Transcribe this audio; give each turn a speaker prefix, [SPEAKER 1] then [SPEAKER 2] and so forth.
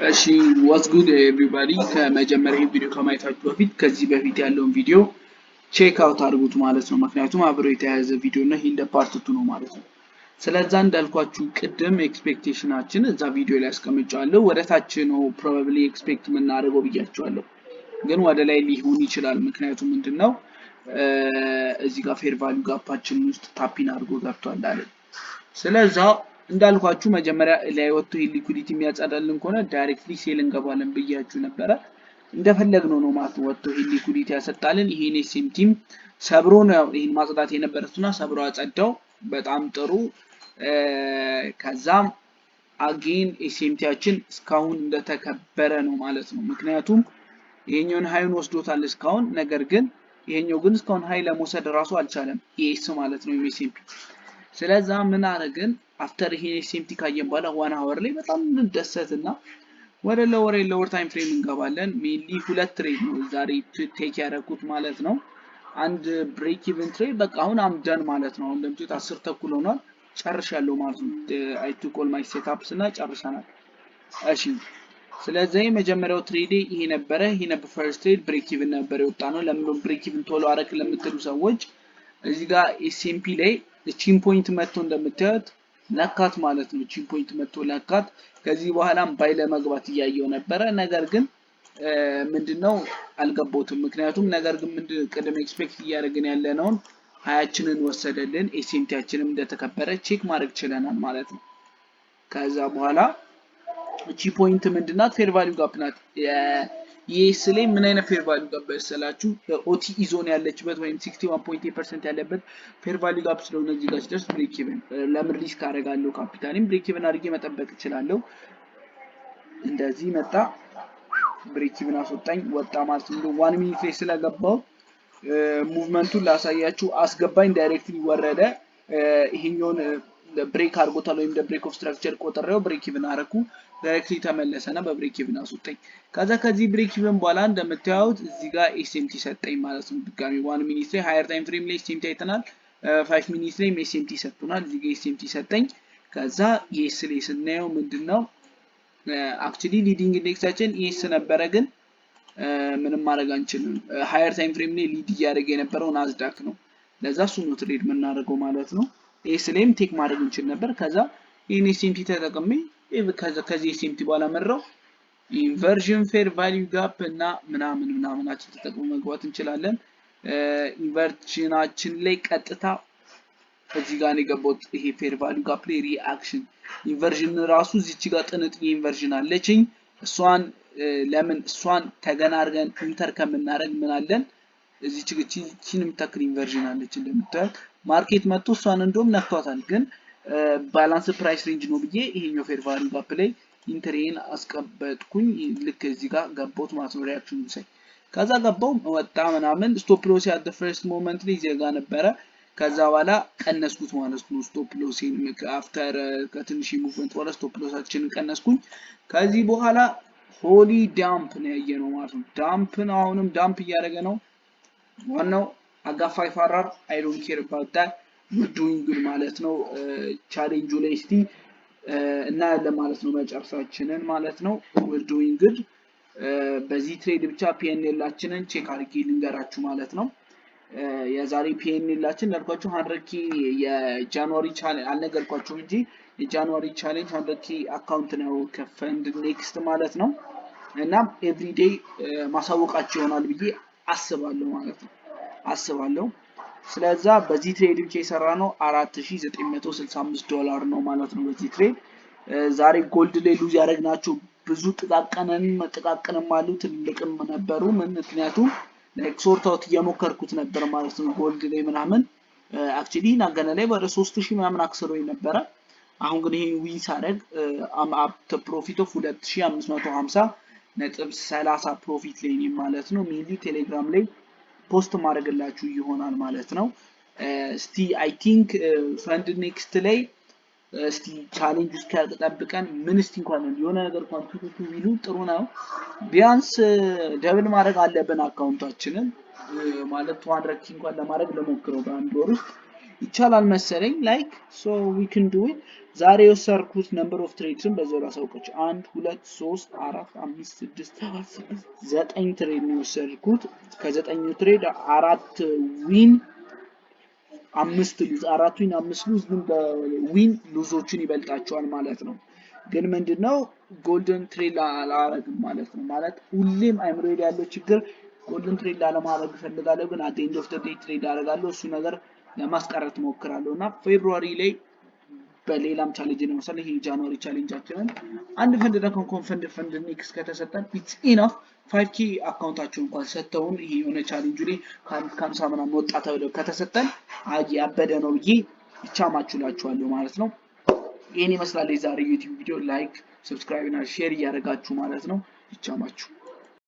[SPEAKER 1] እሺ what's good everybody ከመጀመሪያ ቪዲዮ ከማየታችሁ በፊት ከዚህ በፊት ያለውን ቪዲዮ ቼክ አውት አድርጉት ማለት ነው። ምክንያቱም አብሮ የተያያዘ ቪዲዮ እና ይሄ እንደ ፓርት 2 ነው ማለት ነው። ስለዛ እንዳልኳችሁ ቅድም ኤክስፔክቴሽናችን እዛ ቪዲዮ ላይ አስቀምጫለሁ። ወደ ታች ነው ፕሮባብሊ ኤክስፔክት የምናደርገው ብያቸዋለሁ። ግን ወደ ላይ ሊሆን ይችላል። ምክንያቱም ምንድነው እዚህ ጋር ፌር ቫልዩ ጋፓችን ውስጥ ታፒን አድርጎ ገብቷል አለ። ስለዛ እንዳልኳችሁ መጀመሪያ ላይ ወጥቶ ይሄ ሊኩዊዲቲ የሚያጸዳልን ከሆነ ዳይሬክትሊ ሴል እንገባለን ብያችሁ ነበረ። እንደፈለግነው ነው ማለት ወጥቶ ይሄ ሊኩዊዲቲ ያሰጣልን። ይሄን ኤስኤም ቲም ሰብሮ ነው ይሄን ማጽዳት የነበረውና ሰብሮ አጸዳው። በጣም ጥሩ። ከዛም አጌን ኤስኤምቲያችን እስካሁን እንደተከበረ ነው ማለት ነው። ምክንያቱም ይሄኛውን ሃይን ወስዶታል እስካሁን፣ ነገር ግን ይሄኛው ግን እስካሁን ሃይ ለመውሰድ ራሱ አልቻለም። ኤስ ማለት ነው ኤስኤምቲ። ስለዛ ምን አረግን አፍተር ይሄን ኤስኤምቲ ካየን በኋላ 1 አወር ላይ በጣም እንደሰትና ወደ ሎወር ታይም ፍሬም እንገባለን። ሜንሊ ሁለት ትሬድ ነው ዛሬ ቴክ ያደረኩት ማለት ነው። አንድ ብሬክ ኢቨን ትሬድ በቃ አሁን አምደን ማለት ነው። አሁን ለምሳሌ 10 ተኩል ሆኗል ጨርሻለሁ ማለት ነው። አይ ቱ ኮል ማይ ሴትአፕስ እና ጨርሰናል። እሺ ስለዚህ የመጀመሪያው ትሬድ ይሄ ነበር ፈርስት ትሬድ ብሬክ ኢቨን ነበር የወጣ ነው። ለምን ብሬክ ኢቨን ቶሎ አረክ ለምትሉ ሰዎች እዚህ ጋር ኤስኤምፒ ላይ ቺን ፖይንት መጥቶ እንደምታዩት ለካት ማለት ነው። ቺን ፖይንት መጥቶ ለካት። ከዚህ በኋላም ባይ ለመግባት እያየው ነበረ፣ ነገር ግን ምንድነው አልገባሁትም። ምክንያቱም ነገር ግን ቅድም ኤክስፔክት እያደረግን ያለነውን ሃያችንን ወሰደልን። ኤስኤምቲያችንም እንደተከበረ ቼክ ማድረግ ችለናል ማለት ነው። ከዛ በኋላ እቺ ፖይንት ምንድናት? ፌር ቫልዩ ጋፕ ናት። የኤስ ላይ ምን አይነት ፌር ቫልዩ ጋፕ በሰላችሁ ኦቲኢ ዞን ያለችበት ወይም 61.8% ያለበት ፌር ቫልዩ ጋፕ ስለሆነ እዚህ ጋር ሲደርስ ብሬክ ኢቨን ለምን ሪስክ አደርጋለሁ? ካፒታሊን ብሬክ ኢቨን አድርጌ መጠበቅ እችላለሁ። እንደዚህ መጣ ብሬክ ኢቨን አስወጣኝ ወጣ ማለት ነው። 1 ሚኒት ላይ ስለገባው ሙቭመንቱን ላሳያችሁ። አስገባኝ ዳይሬክትሊ ወረደ። ይሄኛውን ብሬክ አድርጎታል ወይም ብሬክ ኦፍ ስትራክቸር ቆጥሬው ብሬክ ኢቨን አረኩ። ዳይሬክትሊ ተመለሰና በብሬክ ኢቨን አስወጣኝ። ከዚህ ብሬክ ኢቨን በኋላ እንደምታዩት እዚህ ጋር ኤስኤምቲ ሰጠኝ ማለት ነው። ድጋሚ 1 ሚኒት ላይ ሃየር ታይም ፍሬም ላይ ኤስኤምቲ አይተናል። 5 ሚኒት ላይ ኤስኤምቲ ሰጥቶናል። እዚህ ጋር ኤስኤምቲ ሰጠኝ። ከዛ ኤስ ላይ ስናየው ምንድነው አክቹሊ ሊዲንግ ኢንዴክሳችን ኤስ ነበረ፣ ግን ምንም ማድረግ አንችልም። ሃየር ታይም ፍሬም ላይ ሊድ እያደረገ የነበረው ናዝዳክ ነው። ለዛ እሱ ነው ትሬድ የምናደርገው ማለት ነው። ኤስ ላይም ቴክ ማድረግ እንችል ነበር። ከዛ ይሄን ኤስኤምቲ ተጠቅሜ ከዚህ ኤስኤምቲ በኋላ መረው ኢንቨርዥን ፌር ቫልዩ ጋፕ እና ምናምናችን ተጠቅሞ መግባት እንችላለን። ኢንቨርዥናችን ላይ ቀጥታ እዚህ ጋር ነው የገባሁት። ይሄ ፌር ቫልዩ ጋፕ ላይ ሪአክሽን ኢንቨርዥን ራሱ እዚች ጋር ጥንጥዬ ኢንቨርዥን አለችኝ። እሷን ተገና አድርገን ኢንተር ከምናደርግ ምን አለን እዚች ግቺንም ተክል ኢንቨርዥን አለች እንደምታዩት። ማርኬት መጥቶ እሷን እንደውም ነክቷታል፣ ግን ባላንስ ፕራይስ ሬንጅ ነው ብዬ ይሄኛው ፌር ቫልዩ ጋፕ ላይ ኢንተሬን አስቀበጥኩኝ። ልክ እዚህ ጋር ገባሁት ማለት ነው። ሪአክሽኑ ሳይ ከዛ ገባው ወጣ ምናምን። ስቶፕ ሎስ ያት ፈርስት ሞመንት ላይ እዚህ ጋር ነበረ። ከዛ በኋላ ቀነስኩት ማለት ነው። ስቶፕ ሎሴን አፍተር ከትንሽ ሙቭመንት በኋላ ስቶፕ ሎሳችንን ቀነስኩኝ። ከዚህ በኋላ ሆሊ ዳምፕ ነው ያየነው ማለት ነው። ዳምፕን አሁንም ዳምፕ እያደረገ ነው። ዋናው አጋፋይ ፋራር አይ ዶንት ኬር አባውት ዳት we're doing good ማለት ነው። ቻሌንጁ ላይ እስቲ እና ያለ ማለት ነው መጨረሻችንን ማለት ነው። we're doing good። በዚህ ትሬድ ብቻ ፒኤንኤላችንን ቼክ አድርጌ ልንገራችሁ ማለት ነው። የዛሬ ፒኤንኤላችን እንዳልኳችሁ 100k የጃንዋሪ ቻሌንጅ አልነገርኳችሁም እንጂ የጃንዋሪ ቻሌንጅ 100k አካውንት ነው ከፈንድ ኔክስት ማለት ነው። እና ኤቭሪዴይ ማሳወቃችሁ ይሆናል ብዬ አስባለሁ ማለት ነው። ስለዛ በዚህ ትሬድ ብቻ የሰራ ነው $4965 ነው ማለት ነው በዚህ ትሬድ። ዛሬ ጎልድ ላይ ሉዝ ያደረግናቸው ብዙ ጥቃቅንም አሉ ትልቅም ነበሩ። ምክንያቱም ላይክ ሶርት አውት እየሞከርኩት ነበር ማለት ነው። ጎልድ ላይ ምናምን አክቹሊ ናገነ ላይ ወደ 3000 ምናምን አክሰሮኝ ነበረ። አሁን ግን ይሄ ዊን ሳደርግ አፕ ፕሮፊት ኦፍ 2550.30 ፕሮፊት ላይ ነኝ ማለት ነው። ሜንሊ ቴሌግራም ላይ ፖስት ማድረግላችሁ ይሆናል ማለት ነው። እስቲ አይ ቲንክ ፈንድ ኔክስት ላይ እስቲ ቻሌንጅ ውስጥ ያልተጠብቀን ምን እስቲ እንኳን የሆነ ነገር እንኳን ቱቱቱ ቢሉ ጥሩ ነው። ቢያንስ ደብል ማድረግ አለብን አካውንታችንን ማለት 200k እንኳን ለማድረግ ለሞክረው በአንድ ወር ውስጥ ይቻላል መሰለኝ ላይክ ሶ ዊ ካን ዱ ኢት ዛሬ የወሰድኩት ነምበር ኦፍ ትሬድስን በዛው ላሳውቃችሁ 1 2 3 4 5 6 7 8 9 ትሬድ ነው የወሰድኩት ከ9 ትሬድ 4 ዊን 5 ሉዝ 4 ዊን 5 ሉዝ ግን በዊን ሉዞችን ይበልጣቸዋል ማለት ነው ግን ምንድነው ጎልደን ትሬድ አላረግም ማለት ነው ማለት ሁሌም አይምሮ ያለው ችግር ጎልደን ትሬድ ላለማድረግ ፈልጋለሁ ግን አት ኤንድ ኦፍ ዘ ዴይ ትሬድ አደርጋለሁ እሱ ነገር ለማስቀረት ሞክራለሁና ፌብሩዋሪ ላይ በሌላም ቻሌንጅ ነው መሰለኝ ይሄ ጃንዋሪ ቻሌንጃችንን አንድ ፈንድ ደግሞ ፈንድ ኔክስት ከተሰጠን ኢትስ ኢናፍ 5k አካውንታቸው እንኳን ሰጥተውን ይሄ የሆነ ቻሌንጅ ላይ ከ50 ምናምን ወጣ ተብለው ከተሰጠን ያበደ ነው ብዬ ይቻማችሁላችኋለሁ ማለት ነው ይሄን ይመስላል የዛሬ ዩቲዩብ ቪዲዮ ላይክ ሰብስክራይብ እና ሼር እያደረጋችሁ ማለት ነው ይቻማችሁ